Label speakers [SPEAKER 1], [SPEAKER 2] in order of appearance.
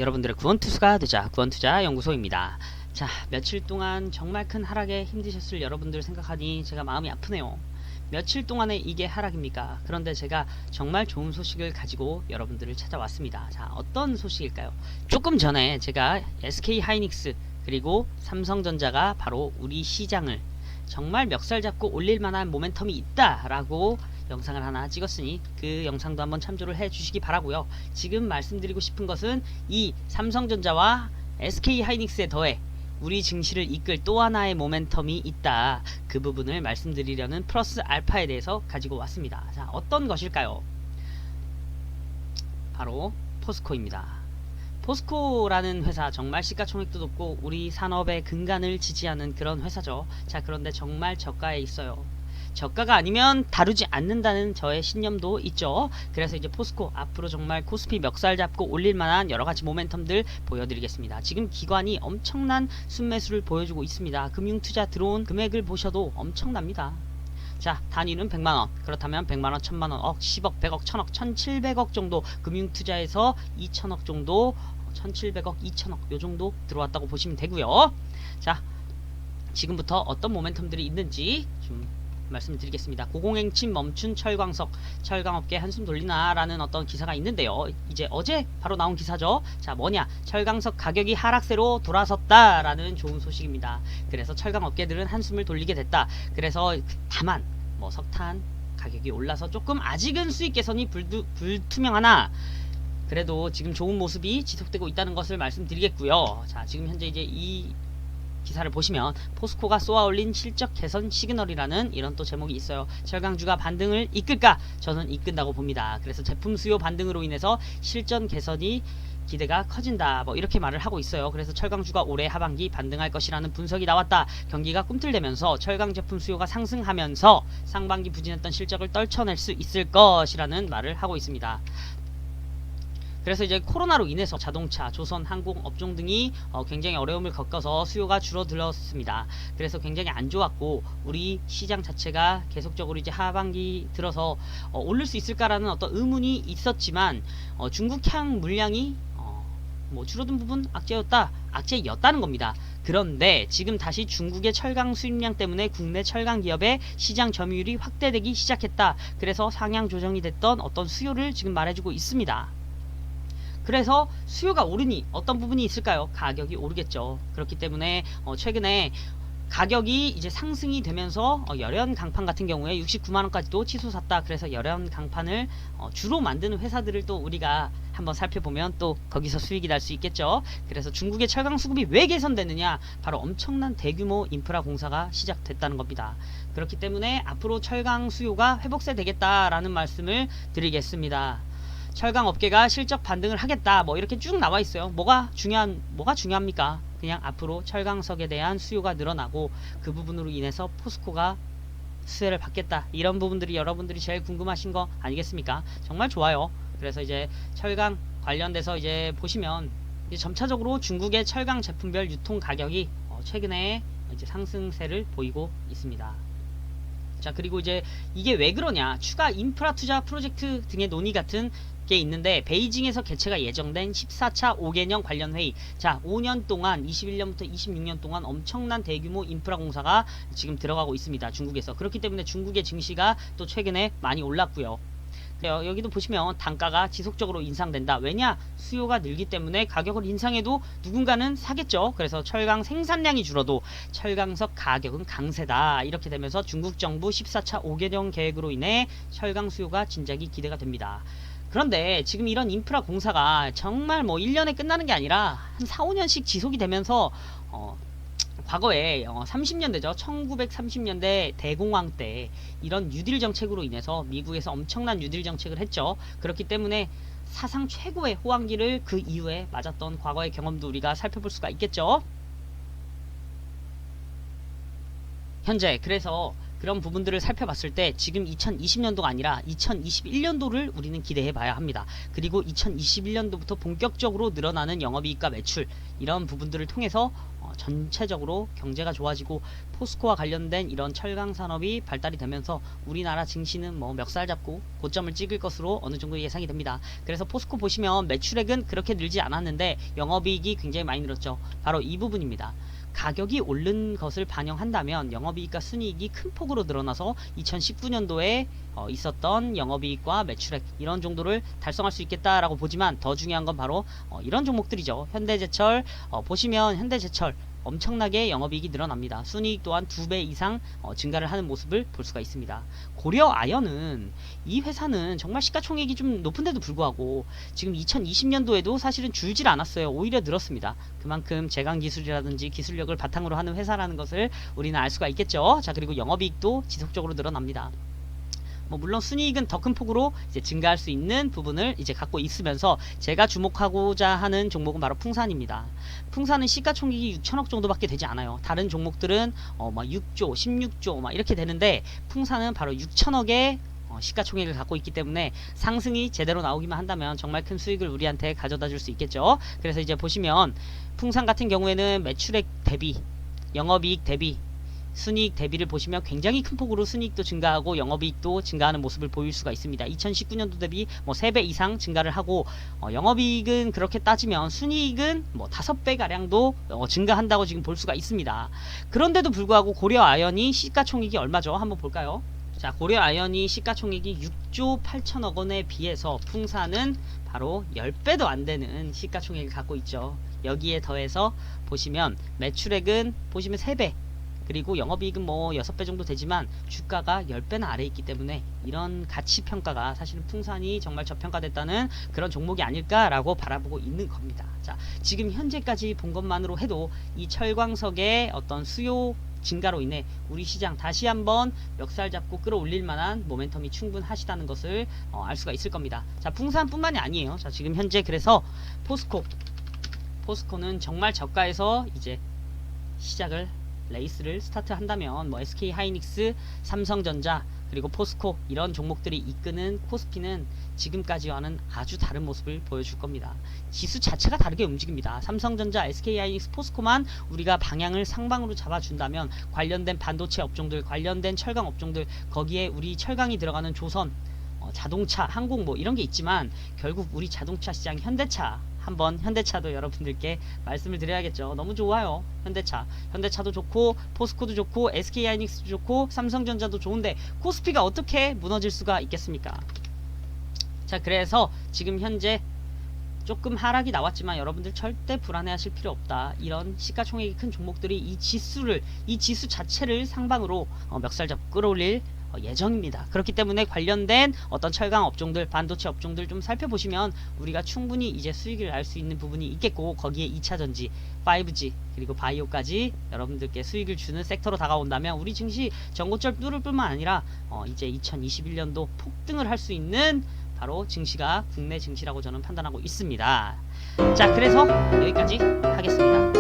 [SPEAKER 1] 여러분들의 구원투수가 되자 구원투자 연구소입니다. 자, 며칠 동안 정말 큰 하락에 힘드셨을 여러분들 생각하니 제가 마음이 아프네요. 며칠 동안에 이게 하락입니까? 그런데 제가 정말 좋은 소식을 가지고 여러분들을 찾아왔습니다. 자, 어떤 소식일까요? 조금 전에 제가 SK 하이닉스 그리고 삼성전자가 바로 우리 시장을 정말 멱살 잡고 올릴 만한 모멘텀이 있다라고 영상을 하나 찍었으니 그 영상도 한번 참조를 해 주시기 바라고요. 지금 말씀드리고 싶은 것은 이 삼성전자와 SK 하이닉스에 더해 우리 증시를 이끌 또 하나의 모멘텀이 있다. 그 부분을 말씀드리려는 플러스 알파에 대해서 가지고 왔습니다. 자, 어떤 것일까요? 바로 포스코입니다. 포스코라는 회사 정말 시가총액도 높고 우리 산업의 근간을 지지하는 그런 회사죠. 자, 그런데 정말 저가에 있어요. 저가가 아니면 다루지 않는다는 저의 신념도 있죠. 그래서 이제 포스코 앞으로 정말 코스피 멱살 잡고 올릴 만한 여러가지 모멘텀들 보여드리겠습니다. 지금 기관이 엄청난 순매수를 보여주고 있습니다. 금융투자 들어온 금액을 보셔도 엄청납니다. 자, 단위는 100만원, 그렇다면 100만원, 1000만원, 억, 10억, 100억, 1000억, 1700억 정도 금융투자에서 2000억 정도, 1700억, 2000억 요정도 들어왔다고 보시면 되고요. 자, 지금부터 어떤 모멘텀들이 있는지 좀 말씀을 드리겠습니다. 고공행진 멈춘 철광석, 철강업계 한숨 돌리나 라는 어떤 기사가 있는데요. 이제 어제 바로 나온 기사죠. 자, 뭐냐, 철강석 가격이 하락세로 돌아섰다 라는 좋은 소식입니다. 그래서 철강업계들은 한숨을 돌리게 됐다. 그래서 다만 뭐 석탄 가격이 올라서 조금 아직은 수익 개선이 불투명하나 그래도 지금 좋은 모습이 지속되고 있다는 것을 말씀드리겠고요. 자, 지금 현재 이제 이 기사를 보시면 포스코가 쏘아올린 실적 개선 시그널이라는 이런 또 제목이 있어요. 철강주가 반등을 이끌까? 저는 이끈다고 봅니다. 그래서 제품 수요 반등으로 인해서 실전 개선이 기대가 커진다, 뭐 이렇게 말을 하고 있어요. 그래서 철강주가 올해 하반기 반등할 것이라는 분석이 나왔다. 경기가 꿈틀대면서 철강 제품 수요가 상승하면서 상반기 부진했던 실적을 떨쳐낼 수 있을 것이라는 말을 하고 있습니다. 그래서 이제 코로나로 인해서 자동차, 조선, 항공 업종 등이 굉장히 어려움을 겪어서 수요가 줄어들었습니다. 그래서 굉장히 안 좋았고 우리 시장 자체가 계속적으로 이제 하반기 들어서 오를 수 있을까라는 어떤 의문이 있었지만 중국향 물량이 뭐 줄어든 부분 악재였다는 겁니다. 그런데 지금 다시 중국의 철강 수입량 때문에 국내 철강 기업의 시장 점유율이 확대되기 시작했다. 그래서 상향 조정이 됐던 어떤 수요를 지금 말해주고 있습니다. 그래서 수요가 오르니 어떤 부분이 있을까요? 가격이 오르겠죠. 그렇기 때문에 최근에 가격이 이제 상승이 되면서 열연 강판 같은 경우에 69만원까지도 치솟았다. 그래서 열연 강판을 주로 만드는 회사들을 또 우리가 한번 살펴보면 또 거기서 수익이 날 수 있겠죠. 그래서 중국의 철강 수급이 왜 개선되느냐? 바로 엄청난 대규모 인프라 공사가 시작됐다는 겁니다. 그렇기 때문에 앞으로 철강 수요가 회복세 되겠다라는 말씀을 드리겠습니다. 철강 업계가 실적 반등을 하겠다, 뭐 이렇게 쭉 나와 있어요. 뭐가 중요합니까? 그냥 앞으로 철강석에 대한 수요가 늘어나고 그 부분으로 인해서 포스코가 수혜를 받겠다, 이런 부분들이 여러분들이 제일 궁금하신 거 아니겠습니까? 정말 좋아요. 그래서 이제 철강 관련돼서 이제 보시면 이제 점차적으로 중국의 철강 제품별 유통 가격이 최근에 이제 상승세를 보이고 있습니다. 자, 그리고 이제 이게 왜 그러냐, 추가 인프라 투자 프로젝트 등의 논의 같은 게 있는데 베이징에서 개최가 예정된 14차 5개년 관련 회의, 자 5년 동안 21년부터 26년 동안 엄청난 대규모 인프라 공사가 지금 들어가고 있습니다, 중국에서. 그렇기 때문에 중국의 증시가 또 최근에 많이 올랐고요. 여기도 보시면 단가가 지속적으로 인상된다. 왜냐? 수요가 늘기 때문에 가격을 인상해도 누군가는 사겠죠. 그래서 철강 생산량이 줄어도 철강석 가격은 강세다. 이렇게 되면서 중국 정부 14차 5개년 계획으로 인해 철강 수요가 진작이 기대가 됩니다. 그런데 지금 이런 인프라 공사가 정말 뭐 1년에 끝나는 게 아니라 한 4, 5년씩 지속이 되면서 과거에 30년대죠. 1930년대 대공황 때 이런 뉴딜 정책으로 인해서 미국에서 엄청난 뉴딜 정책을 했죠. 그렇기 때문에 사상 최고의 호황기를 그 이후에 맞았던 과거의 경험도 우리가 살펴볼 수가 있겠죠. 현재 그래서 그런 부분들을 살펴봤을 때 지금 2020년도가 아니라 2021년도를 우리는 기대해 봐야 합니다. 그리고 2021년도부터 본격적으로 늘어나는 영업이익과 매출, 이런 부분들을 통해서 전체적으로 경제가 좋아지고 포스코와 관련된 이런 철강 산업이 발달이 되면서 우리나라 증시는 뭐 멱살 잡고 고점을 찍을 것으로 어느 정도 예상이 됩니다. 그래서 포스코 보시면 매출액은 그렇게 늘지 않았는데 영업이익이 굉장히 많이 늘었죠. 바로 이 부분입니다. 가격이 오른 것을 반영한다면 영업이익과 순이익이 큰 폭으로 늘어나서 2019년도에 있었던 영업이익과 매출액 이런 정도를 달성할 수 있겠다라고 보지만, 더 중요한 건 바로 이런 종목들이죠. 현대제철 보시면 현대제철 엄청나게 영업이익이 늘어납니다. 순이익 또한 2배 이상 증가를 하는 모습을 볼 수가 있습니다. 고려아연은, 이 회사는 정말 시가총액이 좀 높은데도 불구하고 지금 2020년도에도 사실은 줄질 않았어요. 오히려 늘었습니다. 그만큼 제강기술이라든지 기술력을 바탕으로 하는 회사라는 것을 우리는 알 수가 있겠죠. 자, 그리고 영업이익도 지속적으로 늘어납니다. 물론 순이익은 더 큰 폭으로 이제 증가할 수 있는 부분을 이제 갖고 있으면서, 제가 주목하고자 하는 종목은 바로 풍산입니다. 풍산은 시가총액이 6천억 정도밖에 되지 않아요. 다른 종목들은 막 6조, 16조 막 이렇게 되는데, 풍산은 바로 6천억의 시가총액을 갖고 있기 때문에 상승이 제대로 나오기만 한다면 정말 큰 수익을 우리한테 가져다 줄 수 있겠죠. 그래서 이제 보시면 풍산 같은 경우에는 매출액 대비, 영업이익 대비, 순이익 대비를 보시면 굉장히 큰 폭으로 순이익도 증가하고 영업이익도 증가하는 모습을 보일 수가 있습니다. 2019년도 대비 3배 이상 증가를 하고, 영업이익은 그렇게 따지면 순이익은 5배 가량도 증가한다고 지금 볼 수가 있습니다. 그런데도 불구하고 고려아연이 시가총액이 얼마죠? 한번 볼까요? 자, 고려아연이 시가총액이 6조 8천억 원에 비해서 풍산은 바로 10배도 안 되는 시가총액을 갖고 있죠. 여기에 더해서 보시면 매출액은 보시면 3배, 그리고 영업이익은 6배 정도 되지만 주가가 10배나 아래에 있기 때문에 이런 가치평가가 사실은 풍산이 정말 저평가됐다는 그런 종목이 아닐까라고 바라보고 있는 겁니다. 자, 지금 현재까지 본 것만으로 해도 이 철광석의 어떤 수요 증가로 인해 우리 시장 다시 한번 멱살 잡고 끌어올릴 만한 모멘텀이 충분하시다는 것을 알 수가 있을 겁니다. 자, 풍산뿐만이 아니에요. 자, 지금 현재 그래서 포스코는 정말 저가에서 이제 시작을, 레이스를 스타트한다면 SK 하이닉스, 삼성전자, 그리고 포스코 이런 종목들이 이끄는 코스피는 지금까지와는 아주 다른 모습을 보여줄 겁니다. 지수 자체가 다르게 움직입니다. 삼성전자, SK 하이닉스, 포스코만 우리가 방향을 상방으로 잡아준다면 관련된 반도체 업종들, 관련된 철강 업종들, 거기에 우리 철강이 들어가는 조선, 자동차, 항공 이런 게 있지만 결국 우리 자동차 시장 현대차, 한번 현대차도 여러분들께 말씀을 드려야겠죠. 너무 좋아요. 현대차도 좋고 포스코도 좋고 SK 하이닉스도 좋고 삼성전자도 좋은데 코스피가 어떻게 무너질 수가 있겠습니까? 자, 그래서 지금 현재 조금 하락이 나왔지만 여러분들 절대 불안해하실 필요 없다. 이런 시가총액이 큰 종목들이 이 지수 자체를 상방으로 멱살 잡고 끌어올릴 예정입니다. 그렇기 때문에 관련된 어떤 철강 업종들, 반도체 업종들 좀 살펴보시면 우리가 충분히 이제 수익을 낼 수 있는 부분이 있겠고, 거기에 2차전지, 5G, 그리고 바이오까지 여러분들께 수익을 주는 섹터로 다가온다면 우리 증시 전고점 뚫을 뿐만 아니라 이제 2021년도 폭등을 할 수 있는 바로 증시가 국내 증시라고 저는 판단하고 있습니다. 자, 그래서 여기까지 하겠습니다.